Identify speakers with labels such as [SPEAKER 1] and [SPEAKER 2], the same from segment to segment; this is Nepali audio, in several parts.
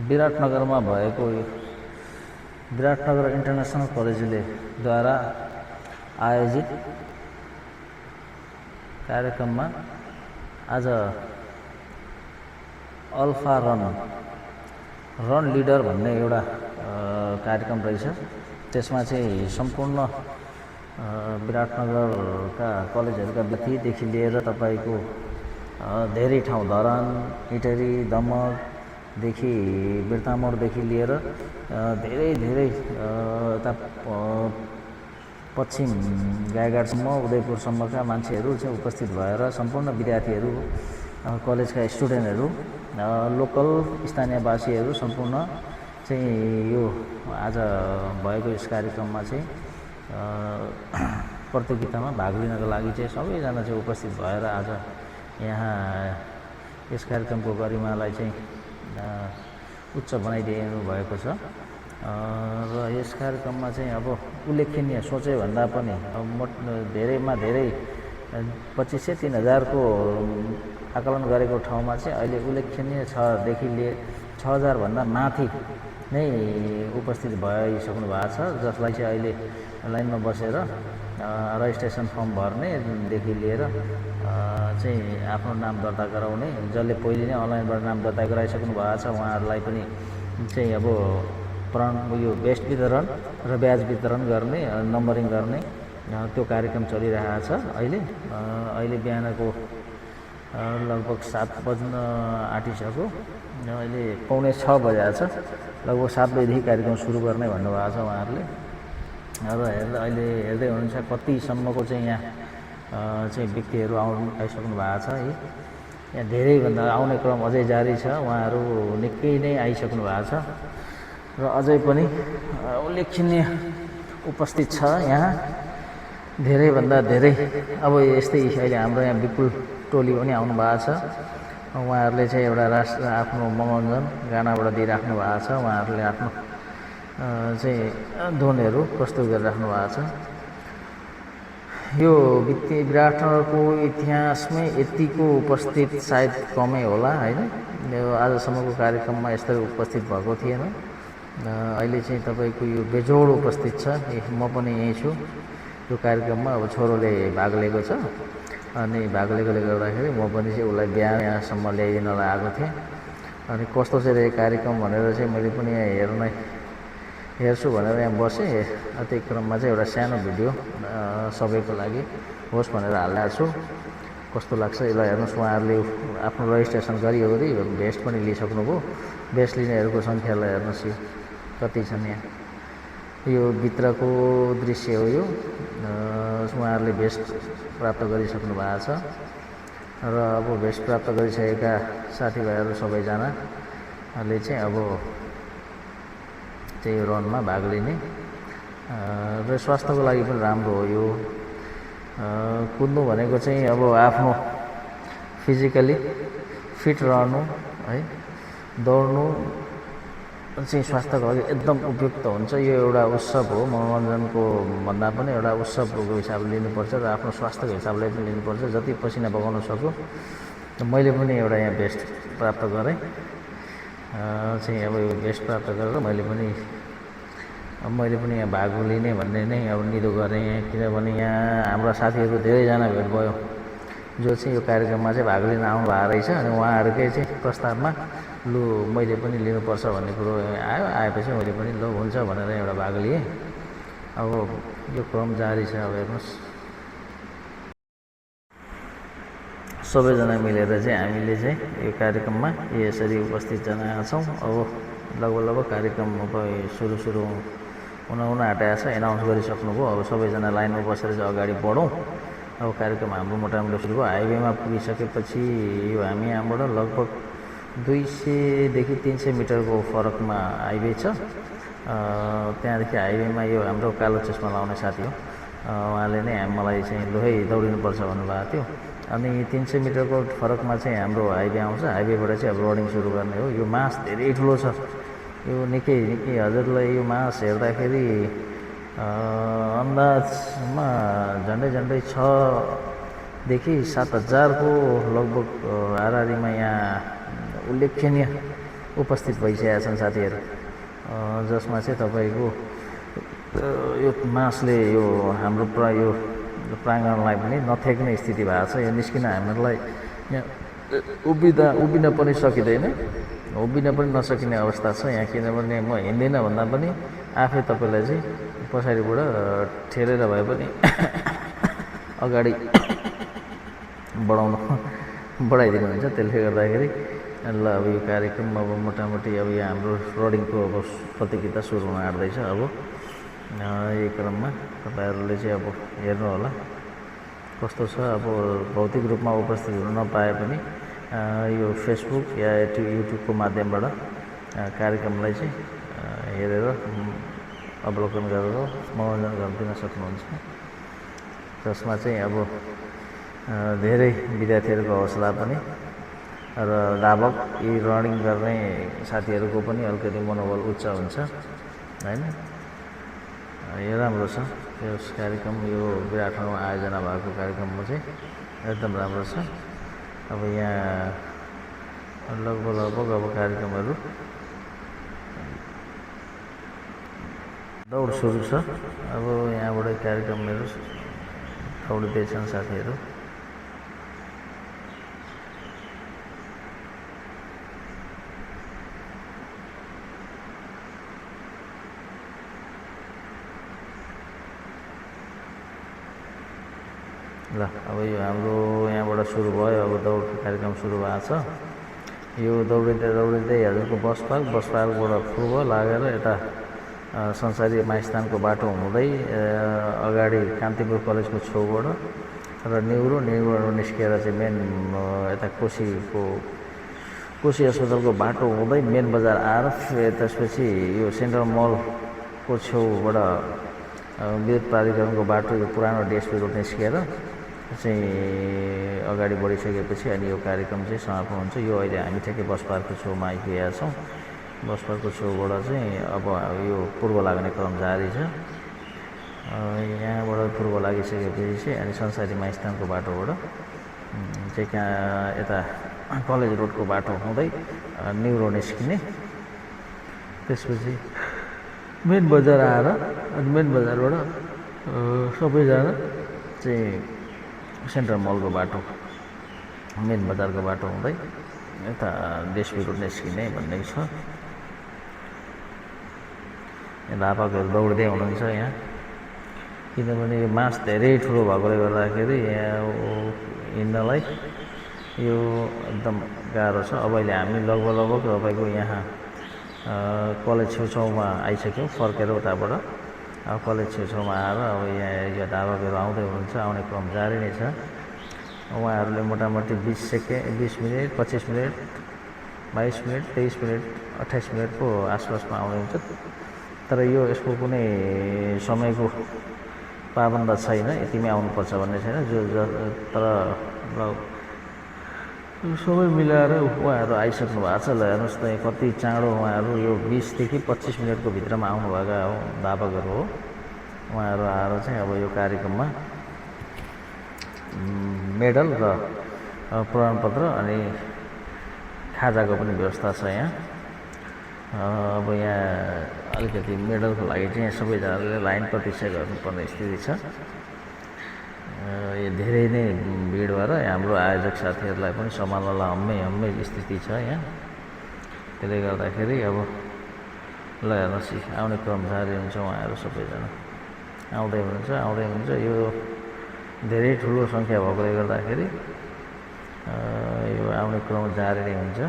[SPEAKER 1] विराटनगरमा भएको विराटनगर इन्टरनेसनल कलेजले द्वारा आयोजित कार्यक्रममा आज अल्फा रन लिडर भन्ने एउटा कार्यक्रम रहेछ। त्यसमा चाहिँ सम्पूर्ण विराटनगरका कलेजहरूका विद्यार्थीदेखि लिएर तपाईँको धेरै ठाउँ धरान, इटरी, दमकदेखि बिर्तामोडदेखि लिएर धेरै यता पश्चिम गाईघाटसम्म उदयपुरसम्मका मान्छेहरू चाहिँ उपस्थित भएर सम्पूर्ण विद्यार्थीहरू, कलेजका स्टुडेन्टहरू, लोकल स्थानीयवासीहरू सम्पूर्ण चाहिँ यो आज भएको यस कार्यक्रममा चाहिँ प्रतियोगितामा भाग लिनको लागि चाहिँ सबैजना चाहिँ उपस्थित भएर आज यहाँ यस कार्यक्रमको गरिमालाई चाहिँ उच्च बनाइदिनु भएको छ। र यस कार्यक्रममा चाहिँ अब उल्लेखनीय सोचे भन्दा पनि धेरैमा धेरै 2500-3000 को आकलन गरेको ठाउँमा चाहिँ अहिले उल्लेखनीय 6देखि लिएर 6000 भन्दा माथि नै उपस्थित भइसक्नु भएको छ, जसलाई चाहिँ अहिले लाइनमा बसेर रजिस्ट्रेसन फर्म भर्नेदेखि लिएर चाहिँ आफ्नो नाम दर्ता गराउने, जसले पहिले नै अनलाइनबाट नाम दर्ता गराइसक्नु भएको छ उहाँहरूलाई पनि चाहिँ अब यो बेस्ट वितरण र ब्याज वितरण गर्ने, नम्बरिङ गर्ने त्यो कार्यक्रम चलिरहेको छ। अहिले बिहानको लगभग 7 बज्न आँटिसक्यो, अहिले 5:45 बजेको छ। लगभग 7 बजेदेखि कार्यक्रम सुरु गर्ने भन्नुभएको छ उहाँहरूले। र अहिले हेर्दै हुनुहुन्छ कतिसम्मको चाहिँ यहाँ चाहिँ व्यक्तिहरू आइसक्नु भएको छ है। यहाँ धेरैभन्दा आउने क्रम अझै जारी छ, उहाँहरू निकै नै आइसक्नु भएको छ र अझै पनि उल्लेखनीय उपस्थित छ यहाँ धेरैभन्दा धेरै। अब यस्तै अहिले हाम्रो यहाँ विपुल टोली पनि आउनु भएको छ, उहाँहरूले चाहिँ एउटा आफ्नो मनोरञ्जन गानाबाट दिइराख्नु भएको छ, उहाँहरूले आफ्नो चाहिँ धुनहरू प्रस्तुत गरिराख्नु भएको छ। यो विराटनगरको इतिहासमै यतिको उपस्थित सायद कमै होला हैन। यो आजसम्मको कार्यक्रममा यस्तरी उपस्थित भएको थिएन। अहिले चाहिँ तपाईँको यो बेजोड उपस्थित छ। म पनि यहीँ छु यो कार्यक्रममा। अब छोरोले भाग लिएको छ अनि भाग लिएकोले गर्दाखेरि म पनि चाहिँ उसलाई यहाँसम्म ल्याइदिनलाई आएको थिएँ। अनि कस्तो चाहिँ रहेको कार्यक्रम भनेर चाहिँ मैले पनि यहाँ हेर्छु भनेर यहाँ बसेँ। त्यही क्रममा चाहिँ एउटा सानो भिडियो सबैको लागि होस् भनेर हालिरहेको छु। कस्तो लाग्छ यसलाई हेर्नुहोस्। उहाँहरूले आफ्नो रजिस्ट्रेसन गरिवरी भेस्ट पनि लिइसक्नुभयो। भेस्ट लिनेहरूको सङ्ख्यालाई हेर्नुहोस् यो कति छन् यहाँ। यो भित्रको दृश्य हो यो। उहाँहरूले भेस्ट प्राप्त गरिसक्नु भएको छ र अब भेस्ट प्राप्त गरिसकेका साथीभाइहरू सबैजनाले चाहिँ अब चाहिँ रनमा भाग लिने र स्वास्थ्यको लागि पनि राम्रो हो यो। कुद्नु भनेको चाहिँ अब आफ्नो फिजिकली फिट रहनु है, दौड्नु चाहिँ स्वास्थ्यको लागि एकदम उपयुक्त हुन्छ। यो एउटा उत्सव हो, मनोरञ्जनको भन्दा पनि एउटा उत्सवको हिसाबले लिनुपर्छ र आफ्नो स्वास्थ्यको हिसाबले पनि लिनुपर्छ। जति पसिना बगाउन सक्यो। मैले पनि एउटा यहाँ बेस्ट प्राप्त गरेँ चाहिँ अब यो बेस्ट प्राप्त गरेर मैले पनि यहाँ भाग लिने भन्ने नै अब निधो गरेँ। किनभने यहाँ हाम्रा साथीहरू धेरैजना भेट भयो जो चाहिँ यो कार्यक्रममा चाहिँ भाग लिन आउनु भएको रहेछ। अनि उहाँहरूकै चाहिँ प्रस्तावमा लु मैले पनि लिनुपर्छ भन्ने कुरो आएपछि मैले पनि ल हुन्छ भनेर एउटा भाग लिएँ। अब यो क्रम जारी छ। अब हेर्नुहोस् सबैजना मिलेर चाहिँ हामीले चाहिँ यो कार्यक्रममा यसरी उपस्थित जनाएका छौँ। अब लगभग कार्यक्रम अब सुरु हुन आँटेको छ। एनाउन्स गरिसक्नुभयो। अब सबैजना लाइनमा बसेर चाहिँ अगाडि बढौँ। अब कार्यक्रम हाम्रो मोटामोटी सुरु भयो। हाइवेमा पुगिसकेपछि यो हामी यहाँबाट लगभग 200देखि 300 मिटरको फरकमा हाइवे छ। त्यहाँदेखि हाइवेमा यो हाम्रो कालो चस्मा लाउने साथी हो, उहाँले नै मलाई चाहिँ लु है दौडिनुपर्छ भन्नुभएको थियो। अनि 300 मिटरको फरकमा चाहिँ हाम्रो हाइवे आउँछ। हाइवेबाट चाहिँ अब रनिङ सुरु गर्ने हो। यो मास धेरै ठुलो छ। यो निकै हजुरलाई यो मास हेर्दाखेरि अन्दाजमा झन्डै 6,000 देखि 7,000 को लगभग हाराहारीमा यहाँ उल्लेखनीय उपस्थित भइसकेका छन् साथीहरू, जसमा चाहिँ तपाईँको यो मासले यो हाम्रो यो प्राङ्गणलाई पनि नथेक्ने स्थिति भएको छ। यो निस्किन हामीहरूलाई यहाँ उभिन पनि सकिँदैन, उभिन पनि नसकिने अवस्था छ यहाँ। किनभने म हिँड्दिनँ भन्दा पनि आफै तपाईँलाई चाहिँ पछाडिबाट ठेलेर भए पनि अगाडि बढाइदिनुहुन्छ। त्यसले गर्दाखेरि ल अब यो कार्यक्रम अब मोटामोटी अब यो हाम्रो रनिङको अब प्रतियोगिता सुरु हुन आँट्दैछ। अब यही क्रममा तपाईँहरूले चाहिँ अब हेर्नु होला कस्तो छ। अब भौतिक रूपमा उपस्थित हुन नपाए पनि यो फेसबुक या युट्युबको माध्यमबाट कार्यक्रमलाई चाहिँ हेरेर अवलोकन गरेर मनोरञ्जन गर्न दिन सक्नुहुन्छ, जसमा चाहिँ अब धेरै विद्यार्थीहरूको हौसला पनि र धावक यी रनिङ गर्ने साथीहरूको पनि अलिकति मनोबल उच्च हुन्छ हैन। यो राम्रो छ यस कार्यक्रम। यो विराट ठाउँमा आयोजना भएको कार्यक्रममा चाहिँ एकदम राम्रो छ। अब यहाँ लगभग अब कार्यक्रमहरू दौड सुरु छ। अब यहाँबाट कार्यक्रमहरू दौडिँदैछन् साथीहरू। ल अब यो हाम्रो यहाँबाट सुरु भयो। अब दौड कार्यक्रम सुरु भएको छ। यो दौडिँदै हजुरको बस पार्कबाट फुटबल लागेर यता संसारी माइस्थानको बाटो हुँदै अगाडि कान्तिपुर कलेजको छेउबाट र न्युबाट निस्केर चाहिँ मेन यता कोशी अस्पतालको बाटो हुँदै मेन बजार आएर त्यसपछि यो सेन्ट्रल मलको छेउबाट विद्युत प्राधिकरणको बाटो यो पुरानो डिएसपी रोड निस्केर चाहिँ अगाडि बढिसकेपछि अनि यो कार्यक्रम चाहिँ समापन हुन्छ। यो अहिले हामी ठ्याक्कै बस पार्कको छेउमा आइपुगेका छौँ। बस पार्कको छेउबाट चाहिँ अब यो पूर्व लाग्ने क्रम जारी छ। यहाँबाट पूर्व लागिसकेपछि चाहिँ अनि संसारी माइस्थानको बाटोबाट चाहिँ यता कलेज रोडको बाटो हुँदै न्यु रोड निस्किने, त्यसपछि मेन बजार आएर अनि मेन बजारबाट सबैजना चाहिँ सेन्ट्रल मलको बाटो मेन बजारको बाटो हुँदै यता डिएसपी रोड निस्किने भन्ने छ। धावकहरू दौड्दै हुनुहुन्छ यहाँ, किनभने यो मास धेरै ठुलो भएकोले गर्दाखेरि यहाँ हिँड्नलाई यो एकदम गाह्रो छ। अब अहिले हामी लगभग तपाईँको यहाँ कलेज छेउछाउमा आइसक्यौँ, फर्केर उताबाट अब कलेज छेउछाउमा आएर अब यहाँ यो धावकहरू आउँदै हुनुहुन्छ। आउने क्रम जारी नै छ। उहाँहरूले मोटामोटी 20 मिनट 25 मिनट 22 मिनट 23 मिनट 28 मिनटको आसपासमा आउने हुन्छ। तर यो यसको कुनै समयको पाबन्द छैन, यतिमै आउनुपर्छ भन्ने छैन। तर सबै मिलाएर उहाँहरू आइसक्नु भएको छ। ल हेर्नुहोस् त कति चाँडो उहाँहरू यो 20 देखि 25 मिनटको भित्रमा आउनुभएका धावकहरू हो। उहाँहरू आएर चाहिँ अब यो कार्यक्रममा मेडल र प्रमाणपत्र अनि खाजाको पनि व्यवस्था छ यहाँ। अब यहाँ अलिकति मेडलको लागि चाहिँ सबैजनाले लाइन प्रतीक्षा गर्नुपर्ने स्थिति छ। यो धेरै नै भिड भएर हाम्रो आयोजक साथीहरूलाई पनि सम्हाल्नलाई हम्मै स्थिति छ यहाँ। त्यसले गर्दाखेरि अब ल हेर्नुहोस् आउने क्रम जारी हुन्छ। उहाँहरू सबैजना आउँदै हुनुहुन्छ। यो धेरै ठुलो सङ्ख्या भएकोले गर्दाखेरि यो आउने क्रम जारी नै हुन्छ।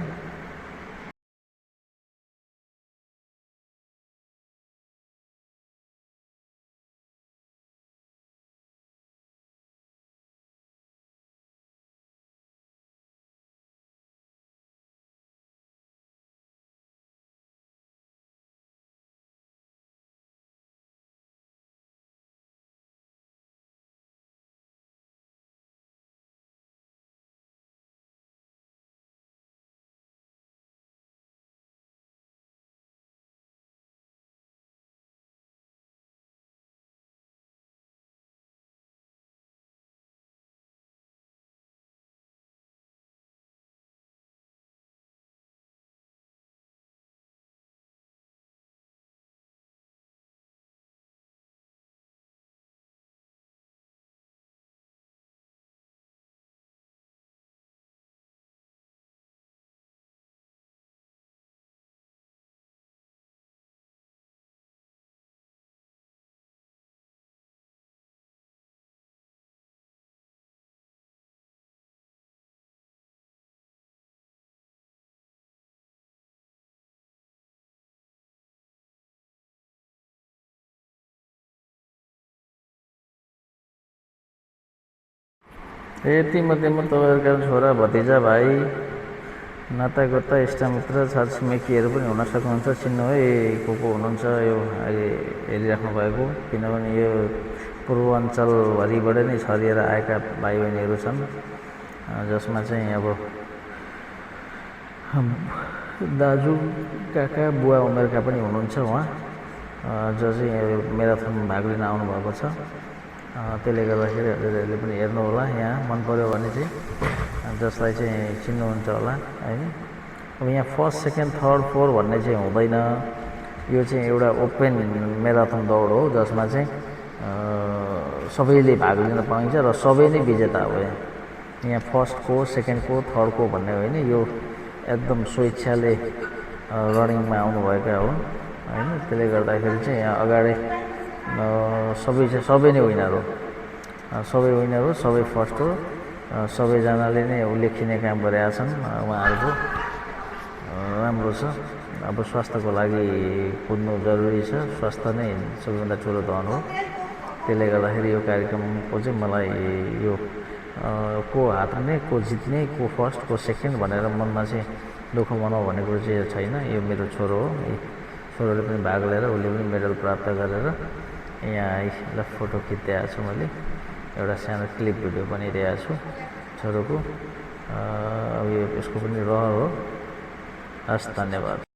[SPEAKER 1] यतिमध्येमा तपाईँहरूका छोरा भतिजा भाइ नातागोता इष्टमित्र छरछिमेकीहरू पनि हुन सक्नुहुन्छ। चिन्नु है को हुनुहुन्छ यो अहिले हेरिराख्नु भएको, किनभने यो पूर्वाञ्चलभरिबाट नै छरिएर आएका भाइ बहिनीहरू छन्, जसमा चाहिँ अब दाजु काका बुवा उमेरका पनि हुनुहुन्छ उहाँ, जो चाहिँ म्याराथन भाग लिन आउनुभएको छ। त्यसले गर्दाखेरि हजुरहरूले पनि हेर्नु होला, यहाँ मन पऱ्यो भने चाहिँ जसलाई चाहिँ चिन्नुहुन्छ होला होइन। अब यहाँ फर्स्ट सेकेन्ड थर्ड फोर भन्ने चाहिँ हुँदैन, यो चाहिँ एउटा ओपन म्याराथन दौड हो जसमा चाहिँ सबैले भाग लिन पाइन्छ र सबै नै विजेता हो। यहाँ फर्स्टको सेकेन्डको थर्डको भन्ने होइन, यो एकदम स्वेच्छाले रनिङमा आउनुभएका हुन् होइन। त्यसले गर्दाखेरि चाहिँ यहाँ अगाडि सबै नै विनर हो, सबै विनर हो, सबै फर्स्ट हो, सबैजनाले नै उल्लेखिने काम गरेका छन्। उहाँहरूको राम्रो छ। अब स्वास्थ्यको लागि कुद्नु जरुरी छ, स्वास्थ्य नै सबैभन्दा ठुलो धन हो। त्यसले गर्दाखेरि यो कार्यक्रमको चाहिँ मलाई यो को हार्ने, को जित्ने, को फर्स्ट, को सेकेन्ड भनेर मनमा चाहिँ दुःख मनाऊ भन्ने कुरो चाहिँ छैन। यो मेरो छोरो हो, छोरोले पनि भाग लिएर उसले पनि मेडल प्राप्त गरेर यहाँ आइलाई फोटो खिचिदिएको छु मैले, एउटा सानो क्लिप भिडियो बनाइरहेको छु छोरोको। अब यो यसको पनि रहर हो। हस्, धन्यवाद।